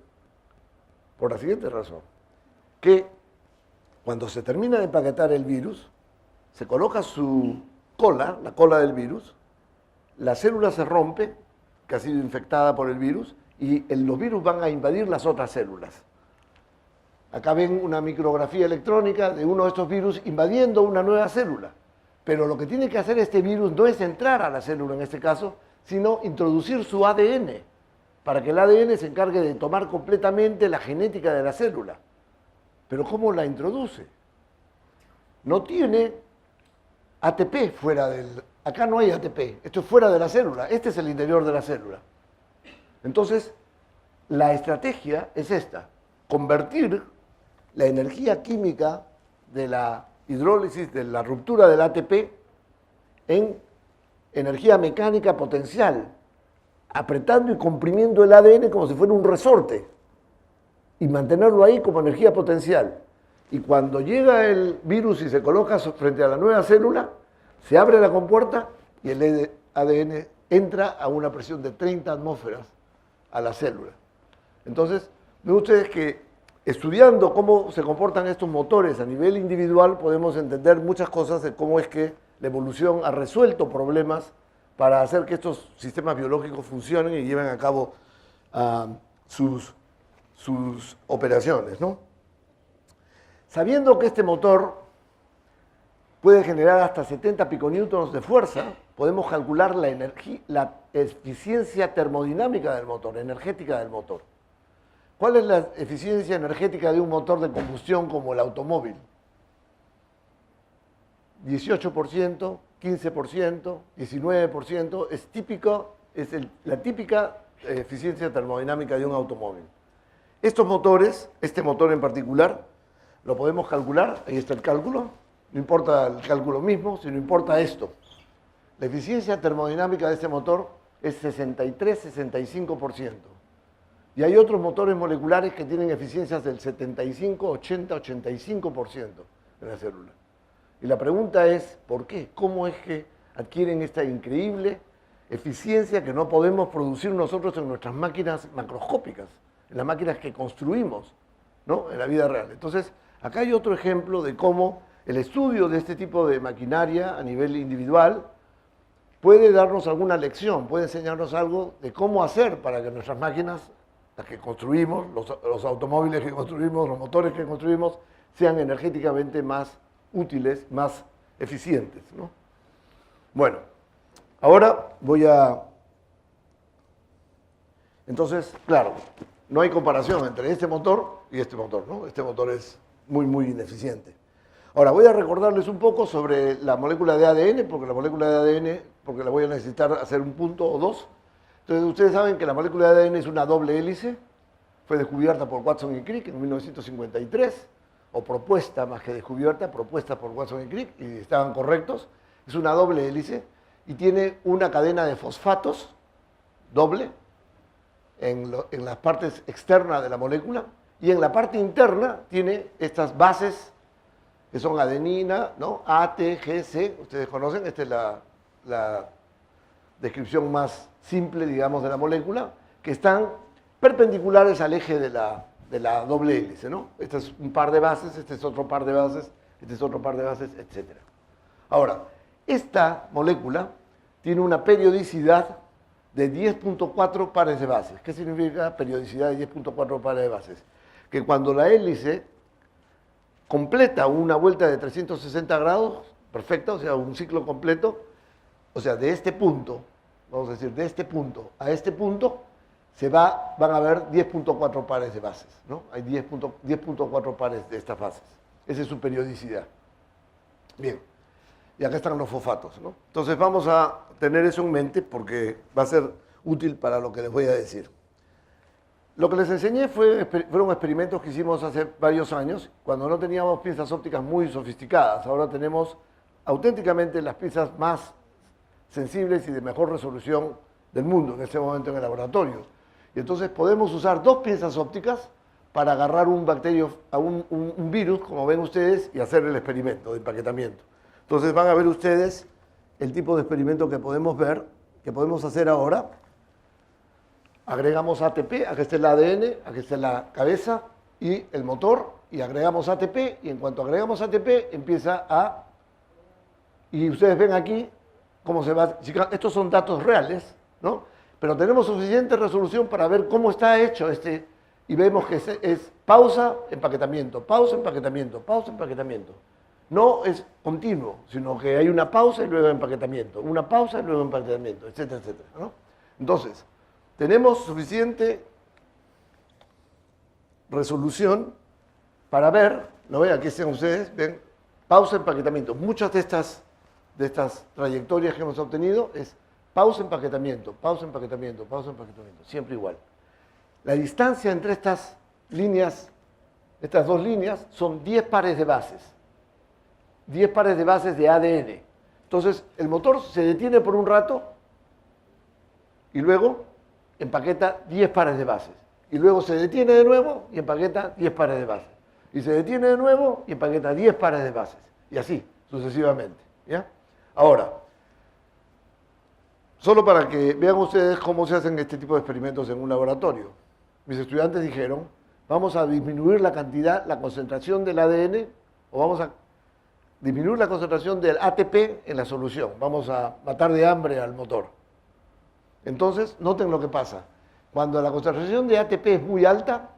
Por la siguiente razón. Que cuando se termina de empaquetar el virus, se coloca su cola, la cola del virus, la célula se rompe, que ha sido infectada por el virus, y los virus van a invadir las otras células. Acá ven una micrografía electrónica de uno de estos virus invadiendo una nueva célula. Pero lo que tiene que hacer este virus no es entrar a la célula en este caso, sino introducir su ADN, para que el ADN se encargue de tomar completamente la genética de la célula. Pero ¿cómo la introduce? No tiene ATP fuera del... Acá no hay ATP, esto es fuera de la célula, este es el interior de la célula. Entonces, la estrategia es esta, convertir la energía química de la hidrólisis, de la ruptura del ATP, en energía mecánica potencial, apretando y comprimiendo el ADN como si fuera un resorte, y mantenerlo ahí como energía potencial. Y cuando llega el virus y se coloca frente a la nueva célula, se abre la compuerta y el ADN entra a una presión de 30 atmósferas a la célula. Entonces, ven ustedes que estudiando cómo se comportan estos motores a nivel individual, podemos entender muchas cosas de cómo es que la evolución ha resuelto problemas para hacer que estos sistemas biológicos funcionen y lleven a cabo sus operaciones, ¿no? Sabiendo que este motor puede generar hasta 70 piconewtons de fuerza, podemos calcular la eficiencia termodinámica del motor, energética del motor. ¿Cuál es la eficiencia energética de un motor de combustión como el automóvil? 18%, 15%, 19%, es la típica eficiencia termodinámica de un automóvil. Estos motores, este motor en particular, lo podemos calcular, ahí está el cálculo, no importa el cálculo mismo, sino importa esto. La eficiencia termodinámica de este motor es 63-65%. Y hay otros motores moleculares que tienen eficiencias del 75, 80, 85% en la célula. Y la pregunta es, ¿por qué? ¿Cómo es que adquieren esta increíble eficiencia que no podemos producir nosotros en nuestras máquinas macroscópicas, en las máquinas que construimos, ¿no?, en la vida real? Entonces, acá hay otro ejemplo de cómo el estudio de este tipo de maquinaria a nivel individual puede darnos alguna lección, puede enseñarnos algo de cómo hacer para que nuestras máquinas, las que construimos, los automóviles que construimos, los motores que construimos, sean energéticamente más útiles, más eficientes, ¿no? Bueno, ahora voy a... Entonces, claro, no hay comparación entre este motor y este motor, ¿no? Este motor es muy, muy ineficiente. Ahora, voy a recordarles un poco sobre la molécula de ADN, porque la molécula de ADN, porque la voy a necesitar hacer un punto o dos. Entonces, ustedes saben que la molécula de ADN es una doble hélice, fue descubierta por Watson y Crick en 1953, o propuesta más que descubierta, propuesta por Watson y Crick, y estaban correctos. Es una doble hélice y tiene una cadena de fosfatos doble, en las partes externas de la molécula, y en la parte interna tiene estas bases que son adenina, ¿no? A, T, G, C, ustedes conocen, esta es la descripción más simple, digamos, de la molécula, que están perpendiculares al eje de la doble hélice, ¿no? Este es un par de bases, este es otro par de bases, este es otro par de bases, etc. Ahora, esta molécula tiene una periodicidad de 10.4 pares de bases. ¿Qué significa periodicidad de 10.4 pares de bases? Que cuando la hélice completa una vuelta de 360 grados, perfecta, o sea, un ciclo completo, o sea, de este punto, vamos a decir, de este punto a este punto, van a haber 10.4 pares de bases, ¿no? Hay 10.4 pares de estas bases. Esa es su periodicidad. Bien, y acá están los fosfatos, ¿no? Entonces vamos a tener eso en mente porque va a ser útil para lo que les voy a decir. Lo que les enseñé fueron experimentos que hicimos hace varios años, cuando no teníamos pinzas ópticas muy sofisticadas. Ahora tenemos auténticamente las pinzas más sensibles y de mejor resolución del mundo en este momento en el laboratorio. Y entonces podemos usar dos pinzas ópticas para agarrar un bacterio, un virus, como ven ustedes, y hacer el experimento de empaquetamiento. Entonces van a ver ustedes el tipo de experimento que podemos ver, que podemos hacer ahora. Agregamos ATP, aquí está el ADN, aquí está la cabeza y el motor, y agregamos ATP, y en cuanto agregamos ATP empieza a... Y ustedes ven aquí cómo se va... Estos son datos reales, ¿no? Pero tenemos suficiente resolución para ver cómo está hecho este... Y vemos que es pausa, empaquetamiento, pausa, empaquetamiento, pausa, empaquetamiento. No es continuo, sino que hay una pausa y luego empaquetamiento, una pausa y luego empaquetamiento, etcétera, etcétera, ¿no? Entonces, tenemos suficiente resolución para ver, ¿no ven? Aquí están ustedes, ven, pausa, empaquetamiento. Muchas de estas trayectorias que hemos obtenido es pausa, empaquetamiento, pausa, empaquetamiento, pausa, empaquetamiento, siempre igual. La distancia entre estas líneas, estas dos líneas, son 10 pares de bases. 10 pares de bases de ADN. Entonces, el motor se detiene por un rato y luego empaqueta 10 pares de bases. Y luego se detiene de nuevo y empaqueta 10 pares de bases. Y se detiene de nuevo y empaqueta 10 pares de bases. Y así, sucesivamente. ¿Ya? Ahora, solo para que vean ustedes cómo se hacen este tipo de experimentos en un laboratorio. Mis estudiantes dijeron, vamos a disminuir la cantidad, la concentración del ADN, o vamos a disminuir la concentración del ATP en la solución. Vamos a matar de hambre al motor. Entonces, noten lo que pasa. Cuando la concentración de ATP es muy alta,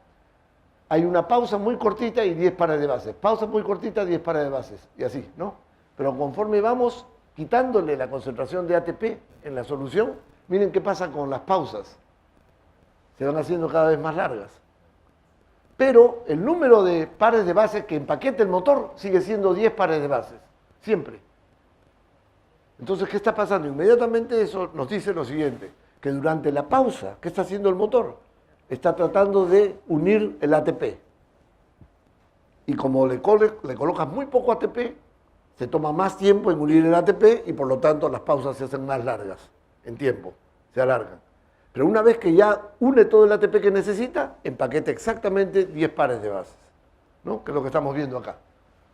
hay una pausa muy cortita y 10 pares de bases. Pausa muy cortita, 10 pares de bases. Y así, ¿no? Pero conforme vamos quitándole la concentración de ATP en la solución, miren qué pasa con las pausas. Se van haciendo cada vez más largas. Pero el número de pares de bases que empaqueta el motor sigue siendo 10 pares de bases. Siempre. Entonces, ¿qué está pasando? Inmediatamente eso nos dice lo siguiente, que durante la pausa, ¿qué está haciendo el motor? Está tratando de unir el ATP. Y como le colocas muy poco ATP, se toma más tiempo en unir el ATP y por lo tanto las pausas se hacen más largas en tiempo, se alargan. Pero una vez que ya une todo el ATP que necesita, empaqueta exactamente 10 pares de bases, ¿no? Que es lo que estamos viendo acá.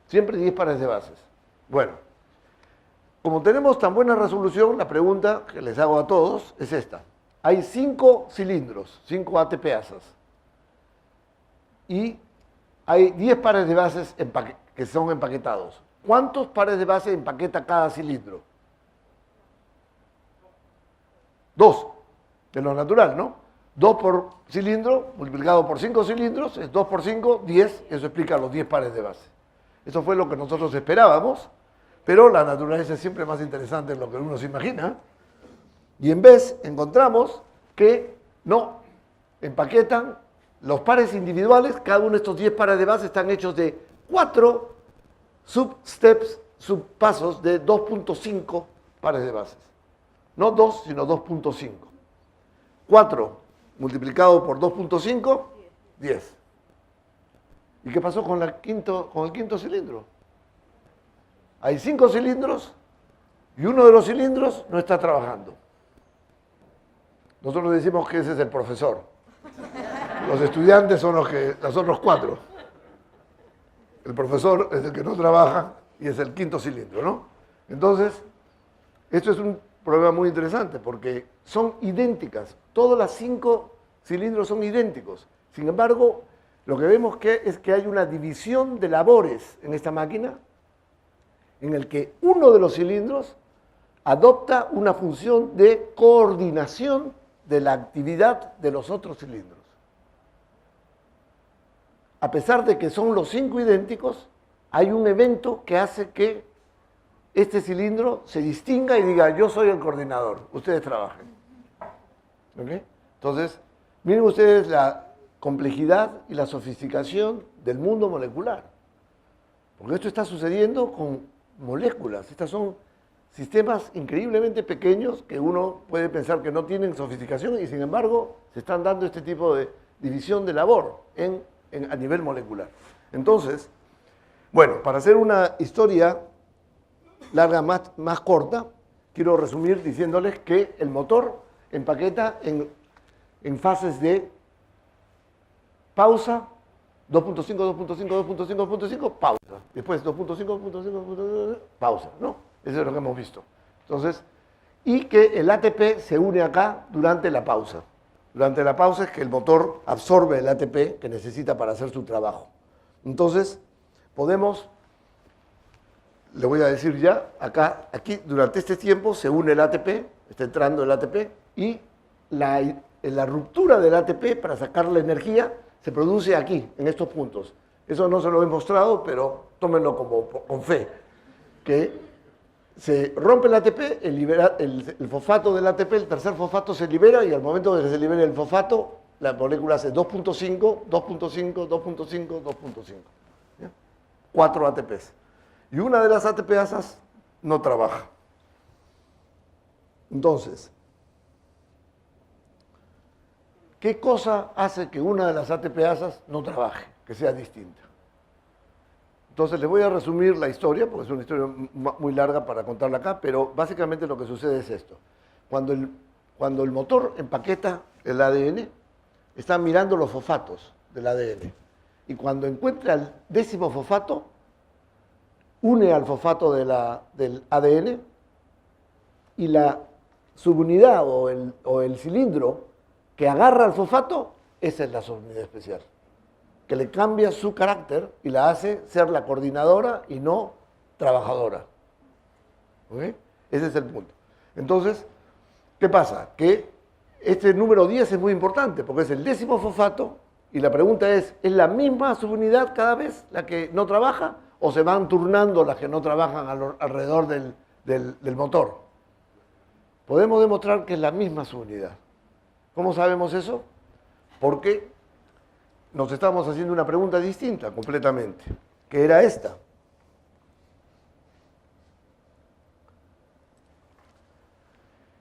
Siempre 10 pares de bases. Bueno, como tenemos tan buena resolución, la pregunta que les hago a todos es esta. Hay 5 cilindros, 5 ATPasas, y hay 10 pares de bases que son empaquetados. ¿Cuántos pares de bases empaqueta cada cilindro? 2. De lo natural, ¿no? 2 por cilindro, multiplicado por 5 cilindros, es 2 por 5, 10, eso explica los 10 pares de base. Eso fue lo que nosotros esperábamos, pero la naturaleza es siempre más interesante de lo que uno se imagina. Y en vez, encontramos que no, empaquetan los pares individuales, cada uno de estos 10 pares de base están hechos de 4 substeps, subpasos de 2.5 pares de bases. No 2, sino 2.5. 4 multiplicado por 2.5, 10. ¿Y qué pasó con el quinto cilindro? Hay 5 cilindros y uno de los cilindros no está trabajando. Nosotros decimos que ese es el profesor. Los estudiantes son los otros 4. El profesor es el que no trabaja y es el 5.º cilindro, ¿no? Entonces, esto es un problema muy interesante porque son idénticas. Todos los 5 cilindros son idénticos. Sin embargo, lo que vemos es que hay una división de labores en esta máquina en el que uno de los cilindros adopta una función de coordinación de la actividad de los otros cilindros. A pesar de que son los 5 idénticos, hay un evento que hace que este cilindro se distinga y diga, yo soy el coordinador, ustedes trabajen. ¿Okay? Entonces, miren ustedes la complejidad y la sofisticación del mundo molecular. Porque esto está sucediendo con moléculas. Estos son sistemas increíblemente pequeños que uno puede pensar que no tienen sofisticación y sin embargo se están dando este tipo de división de labor a nivel molecular. Entonces, bueno, para hacer una historia larga más corta, quiero resumir diciéndoles que el motor empaqueta en fases de pausa, 2.5, 2.5, 2.5, 2.5, pausa. Después 2.5, 2.5, pausa, ¿no? Eso es lo que hemos visto. Entonces, y que el ATP se une acá durante la pausa. Durante la pausa es que el motor absorbe el ATP que necesita para hacer su trabajo. Entonces, podemos, le voy a decir ya, aquí durante este tiempo se une el ATP, está entrando el ATP, y la ruptura del ATP para sacar la energía se produce aquí, en estos puntos. Eso no se lo he mostrado, pero tómenlo con fe, que se rompe el ATP, el fosfato del ATP, el tercer fosfato se libera y al momento de que se libere el fosfato, la molécula hace 2.5, 2.5, 2.5, 2.5. 4 ATPs. Y una de las ATPasas no trabaja. Entonces, ¿qué cosa hace que una de las ATPasas no trabaje, que sea distinta? Entonces les voy a resumir la historia, porque es una historia muy larga para contarla acá, pero básicamente lo que sucede es esto. Cuando el motor empaqueta el ADN, está mirando los fosfatos del ADN. Y cuando encuentra el 10º fosfato, une al fosfato del ADN y la subunidad o el cilindro que agarra al fosfato, esa es la subunidad especial, que le cambia su carácter y la hace ser la coordinadora y no trabajadora. ¿Okay? Ese es el punto. Entonces, ¿qué pasa? Que este número 10 es muy importante porque es el 10º fosfato y la pregunta ¿es la misma subunidad cada vez la que no trabaja o se van turnando las que no trabajan alrededor del motor? Podemos demostrar que es la misma subunidad. ¿Cómo sabemos eso? Porque nos estamos haciendo una pregunta distinta completamente, que era esta.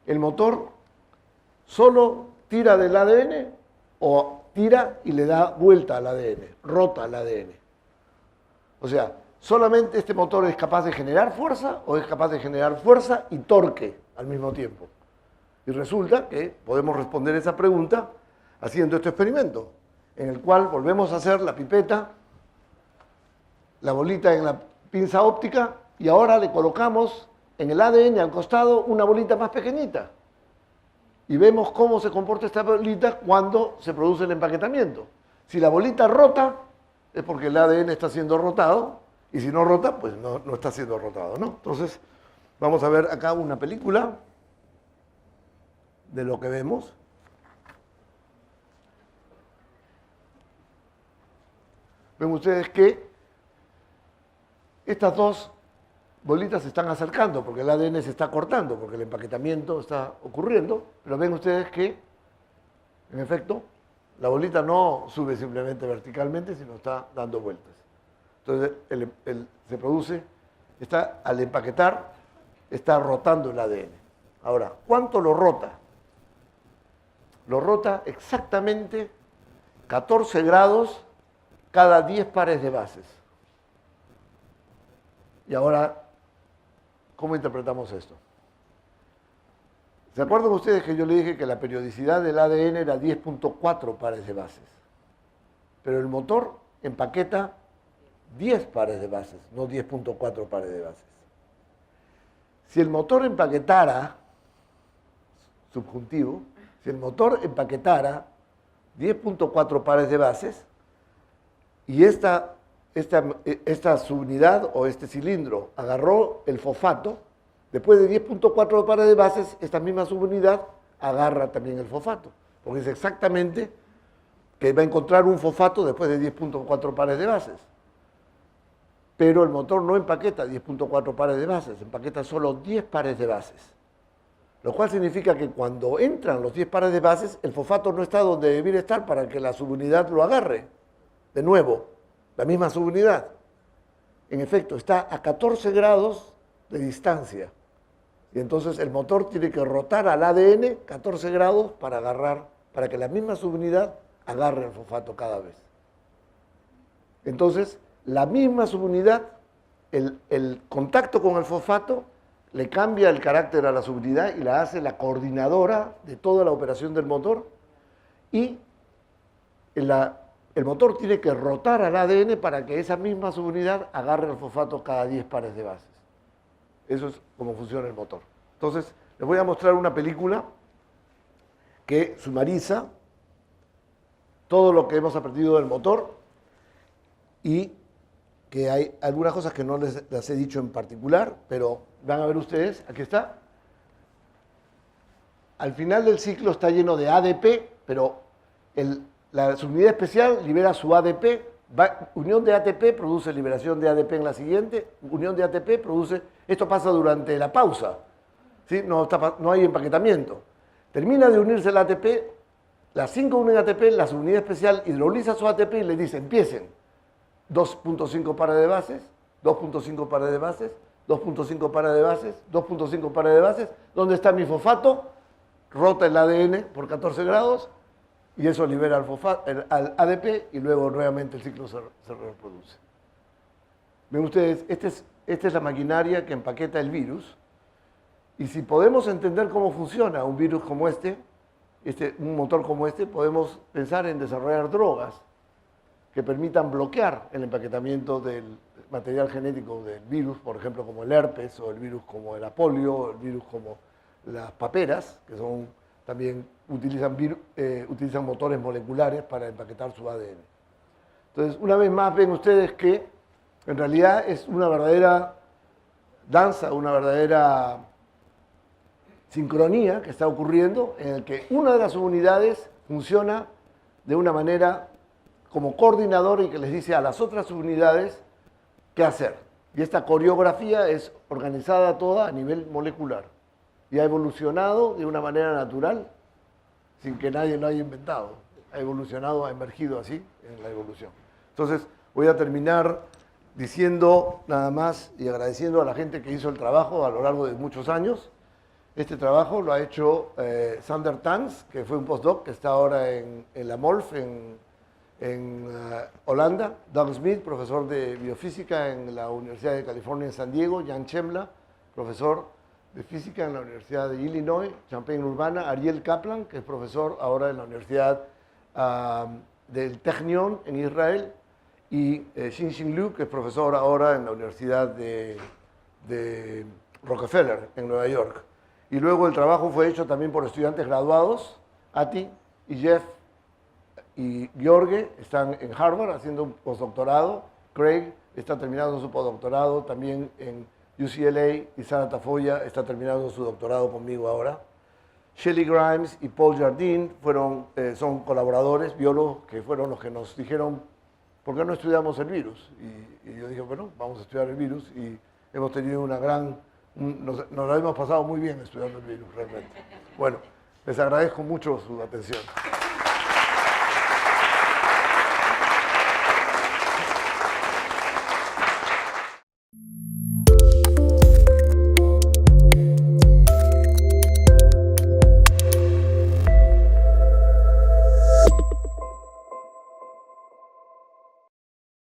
¿El motor solo tira del ADN o tira y le da vuelta al ADN, rota al ADN? O sea, ¿solamente este motor es capaz de generar fuerza o es capaz de generar fuerza y torque al mismo tiempo? Y resulta que podemos responder esa pregunta haciendo este experimento, en el cual volvemos a hacer la pipeta, la bolita en la pinza óptica, y ahora le colocamos en el ADN al costado una bolita más pequeñita. Y vemos cómo se comporta esta bolita cuando se produce el empaquetamiento. Si la bolita rota, es porque el ADN está siendo rotado, y si no rota, pues no está siendo rotado, ¿no? Entonces, vamos a ver acá una película de lo que vemos. Ven ustedes que estas dos bolitas se están acercando porque el ADN se está cortando, porque el empaquetamiento está ocurriendo, pero ven ustedes que, en efecto, la bolita no sube simplemente verticalmente, sino está dando vueltas. Entonces, se produce, al empaquetar, está rotando el ADN. Ahora, ¿cuánto lo rota? Lo rota exactamente 14 grados cada 10 pares de bases. Y ahora, ¿cómo interpretamos esto? ¿Se acuerdan ustedes que yo le dije que la periodicidad del ADN era 10.4 pares de bases? pero el motor empaqueta 10 pares de bases, no 10.4 pares de bases. Si el motor empaquetara, subjuntivo, si el motor empaquetara 10.4 pares de bases y esta subunidad o este cilindro agarró el fosfato, después de 10.4 pares de bases, esta misma subunidad agarra también el fosfato, porque es exactamente que va a encontrar un fosfato después de 10.4 pares de bases. Pero el motor no empaqueta 10.4 pares de bases, empaqueta solo 10 pares de bases. Lo cual significa que cuando entran los 10 pares de bases, el fosfato no está donde debiera estar para que la subunidad lo agarre. De nuevo, la misma subunidad. En efecto, está a 14 grados de distancia. Y entonces el motor tiene que rotar al ADN 14 grados para agarrar, para que la misma subunidad agarre el fosfato cada vez. Entonces, la misma subunidad, el contacto con el fosfato le cambia el carácter a la subunidad y la hace la coordinadora de toda la operación del motor, y el motor tiene que rotar al ADN para que esa misma subunidad agarre el fosfato cada 10 pares de bases. Eso es cómo funciona el motor. Entonces, les voy a mostrar una película que sumariza todo lo que hemos aprendido del motor y que hay algunas cosas que no las he dicho en particular, pero van a ver ustedes, aquí está. Al final del ciclo está lleno de ADP, pero la subunidad especial libera su ADP, unión de ATP produce liberación de ADP en la siguiente, unión de ATP produce, esto pasa durante la pausa, ¿sí? No hay empaquetamiento. Termina de unirse el ATP, las 5 unen ATP, la subunidad especial hidroliza su ATP y le dice, empiecen. 2.5 pares de bases, 2.5 pares de bases, 2.5 pares de bases, 2.5 pares de bases. ¿Dónde está mi fosfato? Rota el ADN por 14 grados y eso libera al ADP y luego nuevamente el ciclo se reproduce. Ven ustedes, esta es la maquinaria que empaqueta el virus, y si podemos entender cómo funciona un virus como un motor como podemos pensar en desarrollar drogas que permitan bloquear el empaquetamiento del material genético del virus, por ejemplo, como el herpes, o el virus como la polio, o el virus como las paperas, que también utilizan motores moleculares para empaquetar su ADN. Entonces, una vez más ven ustedes que en realidad es una verdadera danza, una verdadera sincronía que está ocurriendo, en el que una de las subunidades funciona de una manera como coordinador y que les dice a las otras subunidades qué hacer. Y esta coreografía es organizada toda a nivel molecular y ha evolucionado de una manera natural sin que nadie lo haya inventado. Ha evolucionado, ha emergido así en la evolución. Entonces voy a terminar diciendo nada más y agradeciendo a la gente que hizo el trabajo a lo largo de muchos años. Este trabajo lo ha hecho Sander Tans, que fue un postdoc que está ahora en la MOLF, en Holanda, Doug Smith, profesor de biofísica en la Universidad de California en San Diego, Jan Chemla, profesor de física en la Universidad de Illinois, Champaign-Urbana, Ariel Kaplan, que es profesor ahora en la Universidad del Technion en Israel, y Xin-Xin Liu, que es profesor ahora en la Universidad de Rockefeller en Nueva York. Y luego el trabajo fue hecho también por estudiantes graduados, Ati y Jeff y George están en Harvard haciendo un postdoctorado. Craig está terminando su postdoctorado también en UCLA y Sara Tafoya está terminando su doctorado conmigo ahora. Shelley Grimes y Paul Jardine son colaboradores, biólogos, que fueron los que nos dijeron, ¿por qué no estudiamos el virus? Y yo dije, bueno, vamos a estudiar el virus, y hemos tenido nos lo hemos pasado muy bien estudiando el virus realmente. Bueno, les agradezco mucho su atención.